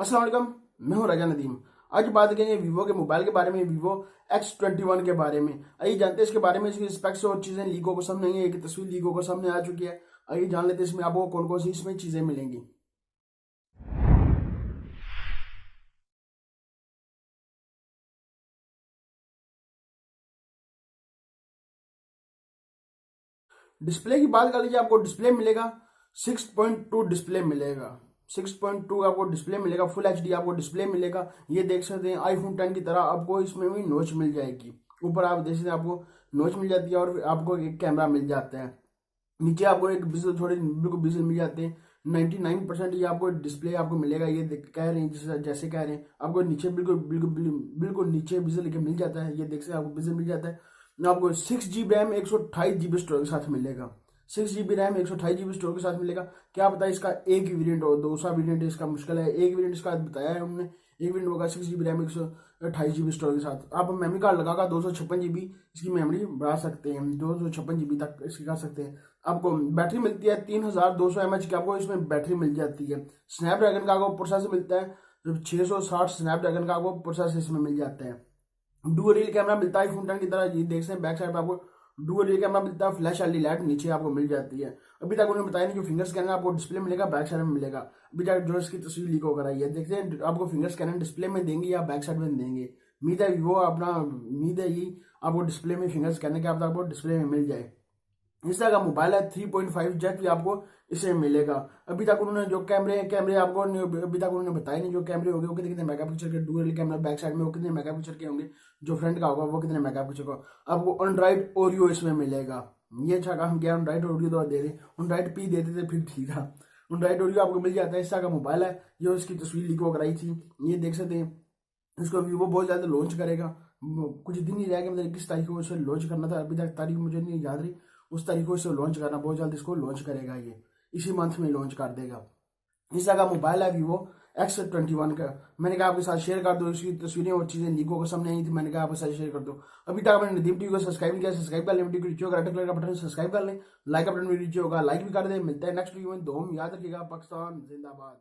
अस्सलाम वालेकुम, मैं हूं राजा नदीम। आज बात करेंगे वीवो के मोबाइल के बारे में, वीवो X21 के बारे में। आइए जानते हैं इसके बारे में, इसकी स्पेक्स और चीजें लीक होकर सामने आई है। एक तस्वीर लीक होकर सामने आ चुकी है। आइए जान लेते हैं इसमें आपको कौन कौन सी इसमें चीजें मिलेंगी। डिस्प्ले की बात कर लीजिए, आपको डिस्प्ले मिलेगा 6.2 डिस्प्ले मिलेगा। 6.2 आपको डिस्प्ले मिलेगा, फुल HD आपको डिस्प्ले मिलेगा। ये देख सकते हैं आईफोन 10 की तरह आपको इसमें भी नोच मिल जाएगी। ऊपर आप देख सकते हैं आपको नोच मिल जाती है और आपको एक कैमरा मिल जाता है। नीचे आपको एक बिजल थोड़े बिल्कुल बिजल मिल जाते हैं। 99% ये आपको डिस्प्ले आपको मिलेगा। ये कह रहे हैं जैसे कह रहे हैं आपको नीचे बिल्कुल बिल्कुल बिल्कुल नीचे बिजल लेके मिल जाता है। ये देख सकते हैं आपको बिजल मिल जाता है। आपको 6 GB रैम 128 GB स्टोरेज के साथ मिलेगा। 6 GB रैम 128 GB स्टोरेज के साथ मिलेगा। क्या पता है इसका एक ही वेरियंट हो, दूसरा वेरियंट इसका मुश्किल है। एक वेरियंट इसका बताया है हमने, एक वेरियंट होगा 6 GB रैम 128 GB स्टोरेज के साथ। आप मेमोरी कार्ड लगाकर 256 GB इसकी मेमोरी बढ़ा सकते हैं, 256 GB तक इसकी कर सकते हैं। आपको बैटरी मिलती है 3200 mAh की, आपको इसमें बैटरी मिल जाती है। स्नैपड्रैगन का आपको प्रोसेसर मिलता है 660 स्नैपड्रैगन का आपको प्रोसेसर इसमें मिल जाता है। डुअल रियल कैमरा मिलता है आईफोन 10 की तरह। ये देख सकते हैं बैक साइड पे आपको डुअल रियल कैमरा मिलता है। फ्लैश एलईडी लाइट नीचे आपको मिल जाती है। अभी तक उन्होंने बताया नहीं कि फिंगर स्कैनर आपको डिस्प्ले मिलेगा, बैक साइड में मिलेगा। अभी तक जो इसकी तस्वीर लीक होकर आई है, देखते हैं आपको फिंगर स्कैनर डिस्प्ले में देंगे या बैक साइड में देंगे। उम्मीद है वो अपना उम्मीद है ये आपको डिस्प्ले में फिंगर स्कैनर के आप आपको डिस्प्ले में मिल जाए। इस तरह का मोबाइल है। 3.5 जैक भी आपको इसे मिलेगा। अभी तक उन्होंने जो कैमरे आपको अभी तक उन्होंने बताया नहीं। जो कैमरे होंगे वो कितने कितने मेगापिक्सल के, डुअल कैमरा बैक साइड में वो कितने मेगापिक्सल के होंगे, जो फ्रंट का होगा वो कितने मेगापिक्सल का। आपको एंड्रॉइड ओरियो इसमें मिलेगा। ये अच्छा काम किया, एंड्रॉइड ओरियो तो दे दे, एंड्रॉइड पी देते थे फिर ठीक था। एंड्रॉइड ओरियो आपको मिल जाता है। इस तरह का मोबाइल है। ये उसकी तस्वीर लीक होकर आई थी, ये देख सकते हैं। इसको वीवो बहुत ज्यादा लॉन्च करेगा। कुछ दिन ही रह गए, मतलब किस तारीख को इसे लॉन्च करना था, अभी तक तारीख मुझे नहीं याद रही। उस तारीख को इसे लॉन्च करना, बहुत जल्द इसको लॉन्च करेगा। ये इसी मंथ में लॉन्च कर देगा। इस तरह का मोबाइल है वीवो X21 का। मैंने कहा आपके साथ शेयर कर दो। इसकी तस्वीरें और चीजें लीको के सामने आई थी, मैंने कहा आपके साथ शेयर कर दो। अभी तक आपने नदीम टीवी को सब्सक्राइब नहीं किया, सब्सक्राइब कर लें। वीडियो को नीचे होगा रेड कलर का बटन, सब्सक्राइब कर लें। लाइक का बटन नीचे होगा, लाइक भी कर दें। मिलता है नेक्स्ट वीडियो में। दो याद रखिएगा। पाकिस्तान जिंदाबाद।